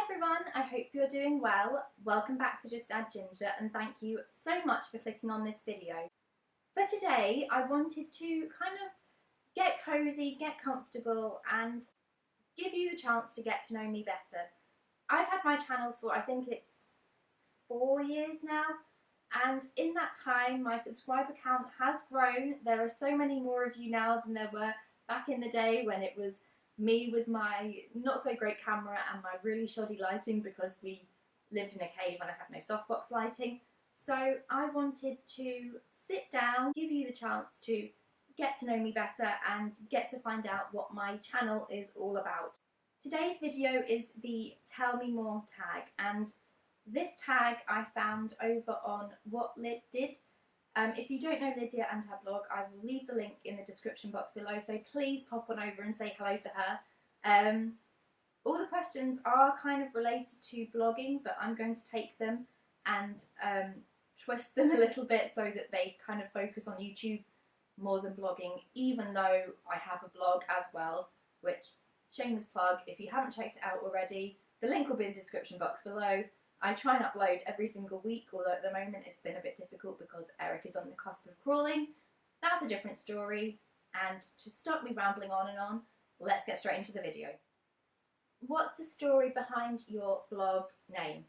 everyone, I hope you're doing well. Welcome back to Just Add Ginger and thank you so much for clicking on this video. For today I wanted to kind of get cozy, get comfortable and give you the chance to get to know me better. I've had my channel for I think it's 4 years now, and in that time my subscriber count has grown. There are so many more of you now than there were back in the day when it was me with my not so great camera and my really shoddy lighting because we lived in a cave and I had no softbox lighting. So I wanted to sit down, give you the chance to get to know me better and get to find out what my channel is all about. Today's video is the Tell Me More tag, and this tag I found over on What Lyd Did. If you don't know Lydia and her blog, I will leave the link in the description box below, so please pop on over and say hello to her. All the questions are kind of related to blogging, but I'm going to take them and twist them a little bit so that they kind of focus on YouTube more than blogging, even though I have a blog as well, which, shameless plug, if you haven't checked it out already, the link will be in the description box below. I try and upload every single week, although at the moment it's been a bit difficult because Eric is on the cusp of crawling. That's a different story, and to stop me rambling on and on, let's get straight into the video. What's the story behind your blog name?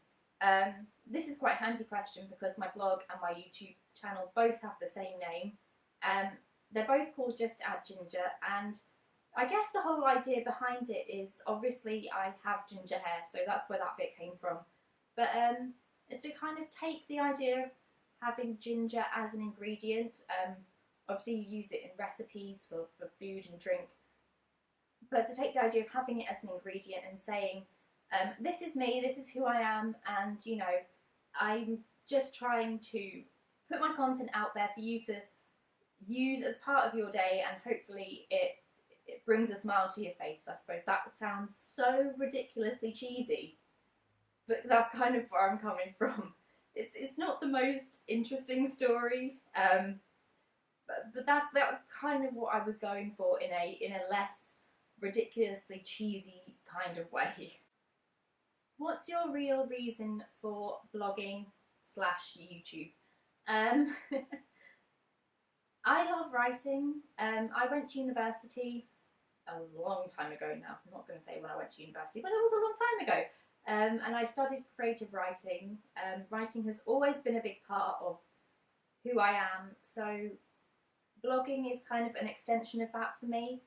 This is quite a handy question because my blog and my YouTube channel both have the same name. They're both called Just Add Ginger, and I guess the whole idea behind it is obviously I have ginger hair, so that's where that bit came from. But it's to kind of take the idea of having ginger as an ingredient. Obviously you use it in recipes for food and drink, but to take the idea of having it as an ingredient and saying, this is me, this is who I am, and you know, I'm just trying to put my content out there for you to use as part of your day, and hopefully it brings a smile to your face. I suppose that sounds so ridiculously cheesy, but that's kind of where I'm coming from. It's not the most interesting story, but that's kind of what I was going for in a less ridiculously cheesy kind of way. What's your real reason for blogging / YouTube? I love writing. I went to university a long time ago now. I'm not going to say when I went to university, but it was a long time ago. And I studied creative writing. Writing has always been a big part of who I am, so blogging is kind of an extension of that for me.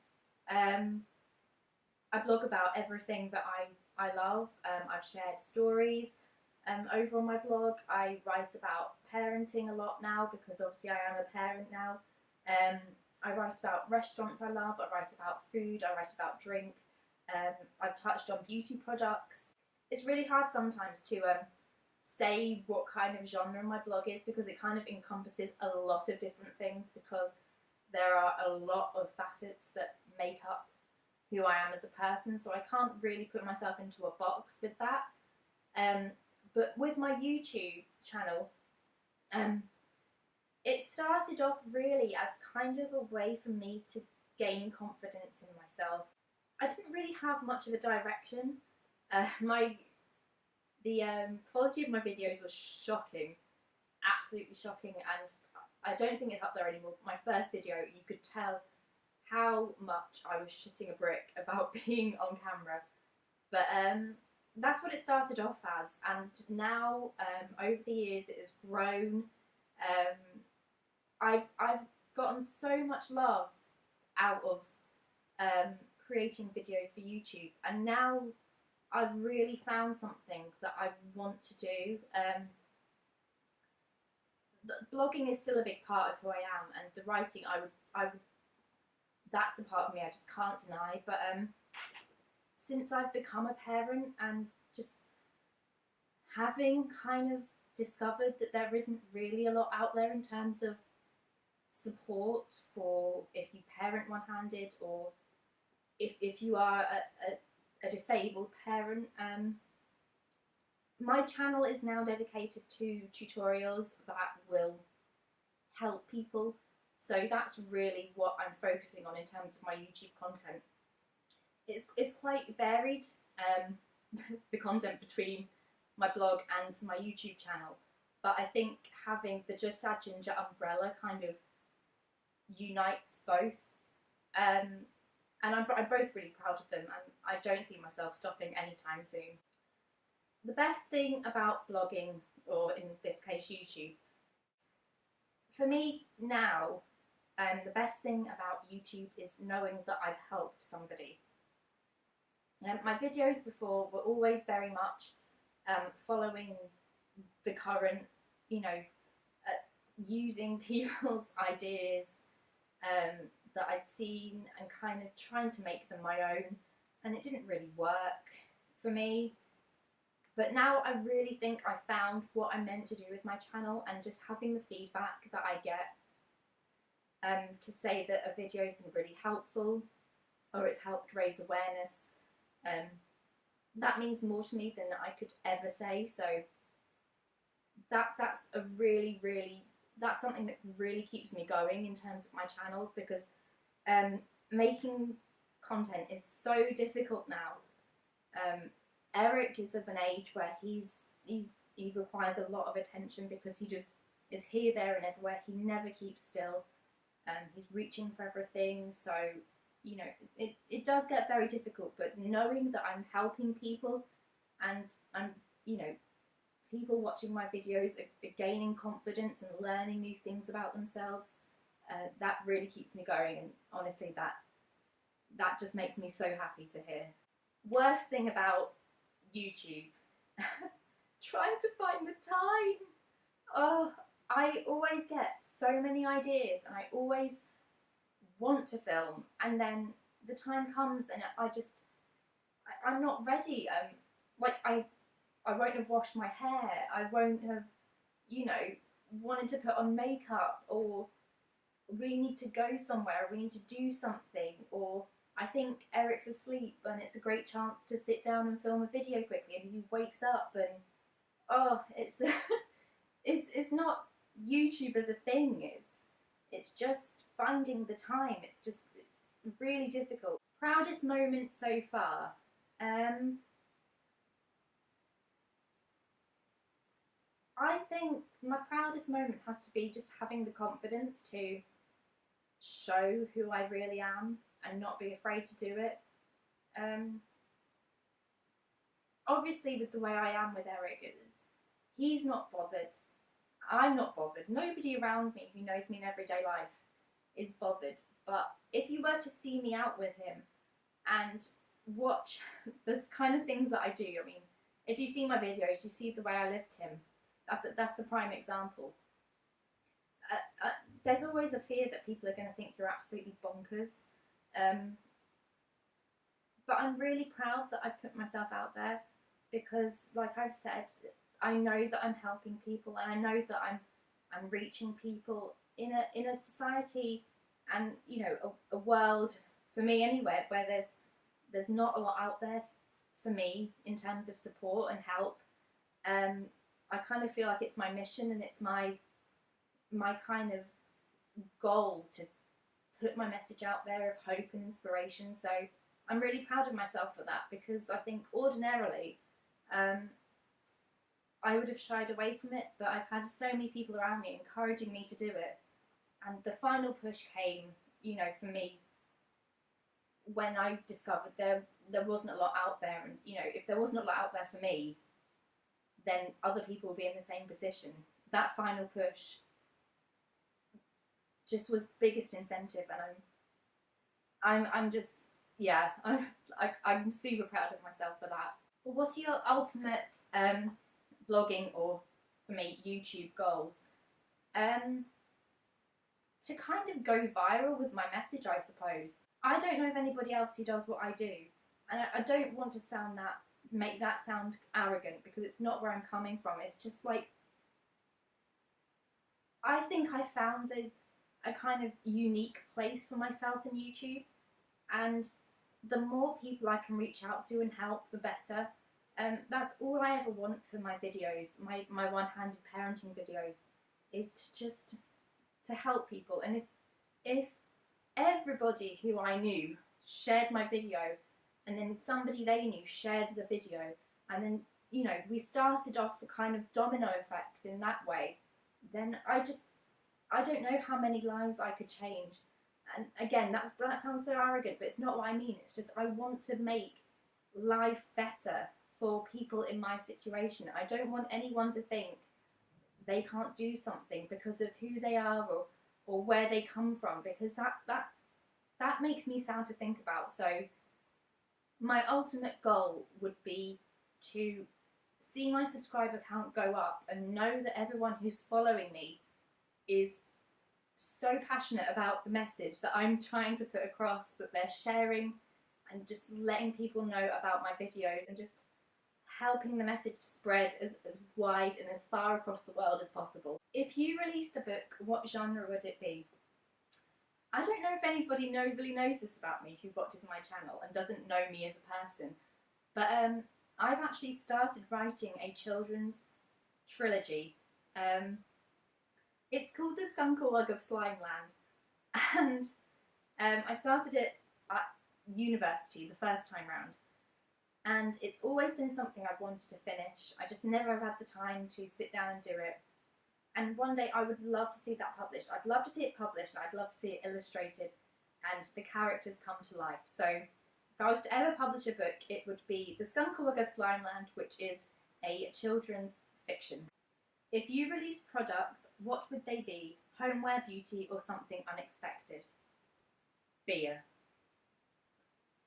I blog about everything that I love. I've shared stories over on my blog. I write about parenting a lot now because obviously I am a parent now. I write about restaurants I love, I write about food, I write about drink. I've touched on beauty products. It's really hard sometimes to say what kind of genre my blog is because it kind of encompasses a lot of different things, because there are a lot of facets that make up who I am as a person, so I can't really put myself into a box with that. But with my YouTube channel, it started off really as kind of a way for me to gain confidence in myself. I didn't really have much of a direction. The quality of my videos was shocking, absolutely shocking, and I don't think it's up there anymore. My first video, you could tell how much I was shitting a brick about being on camera, but that's what it started off as, and now over the years it has grown. I've gotten so much love out of creating videos for YouTube, and now I've really found something that I want to do. Blogging is still a big part of who I am, and the writing, I would that's the part of me I just can't deny. But since I've become a parent and just having kind of discovered that there isn't really a lot out there in terms of support for if you parent one-handed or if you are a disabled parent, my channel is now dedicated to tutorials that will help people. So that's really what I'm focusing on in terms of my YouTube content. It's quite varied. the content between my blog and my YouTube channel. But I think having the Just Add Ginger umbrella kind of unites both. And I'm both really proud of them, and I don't see myself stopping anytime soon. The best thing about blogging, or in this case YouTube, for me now, the best thing about YouTube is knowing that I've helped somebody. My videos before were always very much following the current, using people's ideas that I'd seen and kind of trying to make them my own, and it didn't really work for me. But now I really think I found what I'm meant to do with my channel, and just having the feedback that I get to say that a video has been really helpful or it's helped raise awareness, that means more to me than I could ever say. So that's something that really keeps me going in terms of my channel, because making content is so difficult now. Eric is of an age where he requires a lot of attention, because he just is here, there and everywhere. He never keeps still. He's reaching for everything, so it does get very difficult. But knowing that I'm helping people, and I'm people watching my videos are gaining confidence and learning new things about themselves, that really keeps me going, and honestly that just makes me so happy to hear. Worst thing about YouTube, trying to find the time. Oh, I always get so many ideas, and I always want to film, and then the time comes and I'm not ready. I won't have washed my hair, I won't have, wanted to put on makeup, or we need to go somewhere, we need to do something, or I think Eric's asleep and it's a great chance to sit down and film a video quickly, and he wakes up, and it's not YouTube as a thing, it's just finding the time. It's really difficult. Proudest moment so far. I think my proudest moment has to be just having the confidence to show who I really am and not be afraid to do it. Obviously, with the way I am with Eric, he's not bothered. I'm not bothered. Nobody around me who knows me in everyday life is bothered. But if you were to see me out with him and watch the kind of things that I do, I mean, if you see my videos, you see the way I lift him. That's the prime example. There's always a fear that people are going to think you're absolutely bonkers. But I'm really proud that I've put myself out there, because, like I've said, I know that I'm helping people, and I know that I'm reaching people in a society, and a world, for me anyway, where there's not a lot out there for me in terms of support and help. I kind of feel like it's my mission, and it's my kind of goal to put my message out there of hope and inspiration. So I'm really proud of myself for that, because I think ordinarily I would have shied away from it, but I've had so many people around me encouraging me to do it, and the final push came, for me, when I discovered there wasn't a lot out there, and if there wasn't a lot out there for me, then other people will be in the same position. That final push just was the biggest incentive, and I'm just, yeah, I'm super proud of myself for that. What's your ultimate blogging, or for me, YouTube goals? To kind of go viral with my message, I suppose. I don't know of anybody else who does what I do, and I don't want to make that sound arrogant, because it's not where I'm coming from. It's just like, I think I found a kind of unique place for myself in YouTube, and the more people I can reach out to and help, the better. That's all I ever want for my videos, my one-handed parenting videos, is to help people. And if everybody who I knew shared my video, and then somebody they knew shared the video, and then, you know, we started off a kind of domino effect in that way, then I don't know how many lives I could change. And again, that sounds so arrogant, but it's not what I mean. It's just I want to make life better for people in my situation. I don't want anyone to think they can't do something because of who they are or where they come from, because that makes me sad to think about. So my ultimate goal would be to see my subscriber count go up and know that everyone who's following me is so passionate about the message that I'm trying to put across, that they're sharing and just letting people know about my videos and just helping the message spread as wide and as far across the world as possible. If you released a book, what genre would it be? I don't know if anybody really knows this about me who watches my channel and doesn't know me as a person, but I've actually started writing a children's trilogy. It's called The Skunkawug of Slimeland, and I started it at university the first time round, and it's always been something I've wanted to finish. I just never have had the time to sit down and do it. And one day I would love to see that published. I'd love to see it published, and I'd love to see it illustrated and the characters come to life. So if I was to ever publish a book, it would be The Skunkawug of Slimeland, which is a children's fiction. If you released products, what would they be? Homeware, beauty, or something unexpected? Beer.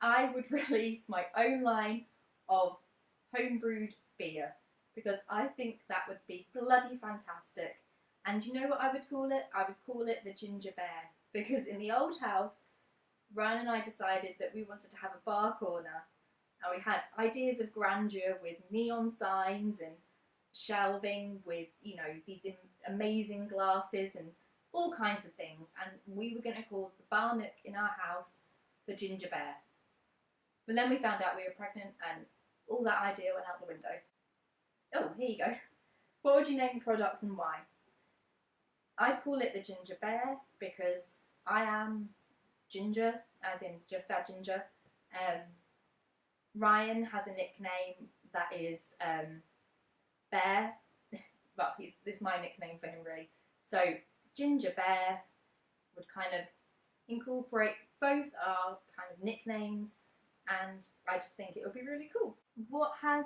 I would release my own line of homebrewed beer, because I think that would be bloody fantastic. And you know what I would call it? I would call it the Ginger Bear, because in the old house, Ryan and I decided that we wanted to have a bar corner, and we had ideas of grandeur with neon signs and shelving with, you know, these amazing glasses and all kinds of things, and we were going to call the bar nook in our house the Ginger Bear. But then we found out we were pregnant and all that idea went out the window. Oh, here you go. What would you name the products and why? I'd call it the Ginger Bear because I am ginger, as in just add ginger. Ryan has a nickname that is Bear. Well, this is my nickname for him, really. So Ginger Bear would kind of incorporate both our kind of nicknames, and I just think it would be really cool. What has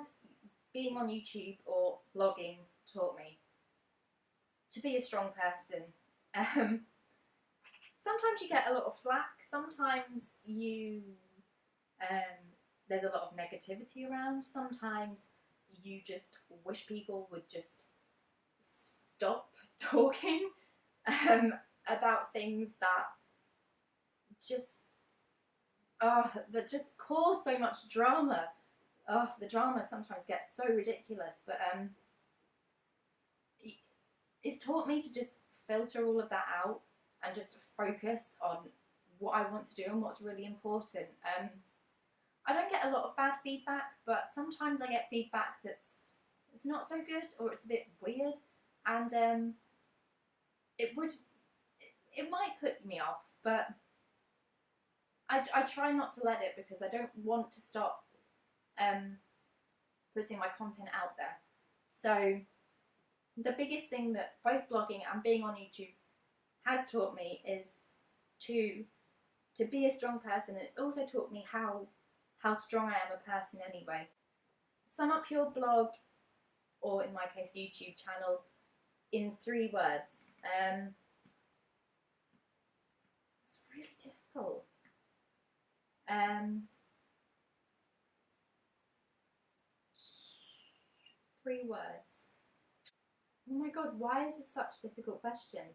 being on YouTube or blogging taught me? To be a strong person. Sometimes you get a lot of flack, sometimes there's a lot of negativity around, sometimes you just wish people would just stop talking about things that just cause so much drama. The drama sometimes gets so ridiculous, but it's taught me to just filter all of that out and just focus on what I want to do and what's really important. I don't get a lot of bad feedback, but sometimes I get feedback it's not so good or it's a bit weird, and it might put me off, but I try not to let it, because I don't want to stop putting my content out there. So the biggest thing that both blogging and being on YouTube has taught me is to be a strong person. It also taught me how strong I am a person anyway. Sum up your blog, or in my case YouTube channel, in 3 words. It's really difficult. 3 words. Oh my god, why is this such a difficult question?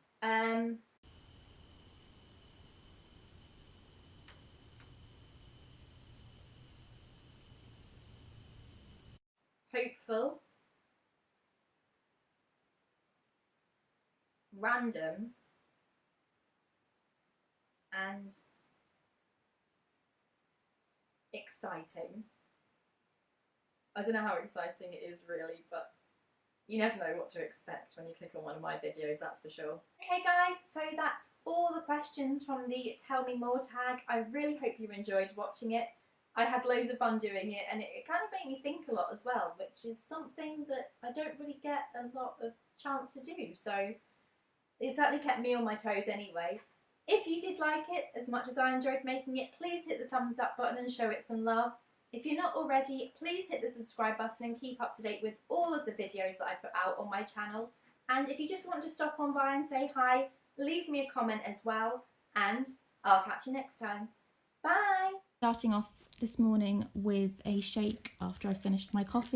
Hopeful, random, and exciting. I don't know how exciting it is really, but you never know what to expect when you click on one of my videos, that's for sure. Okay guys, so that's all the questions from the Tell Me More tag. I really hope you enjoyed watching it. I had loads of fun doing it, and it kind of made me think a lot as well, which is something that I don't really get a lot of chance to do. So it certainly kept me on my toes anyway. If you did like it as much as I enjoyed making it, please hit the thumbs up button and show it some love. If you're not already, please hit the subscribe button and keep up to date with all of the videos that I put out on my channel. And if you just want to stop on by and say hi, leave me a comment as well, and I'll catch you next time. Bye! Starting off this morning with a shake after I finished my coffee.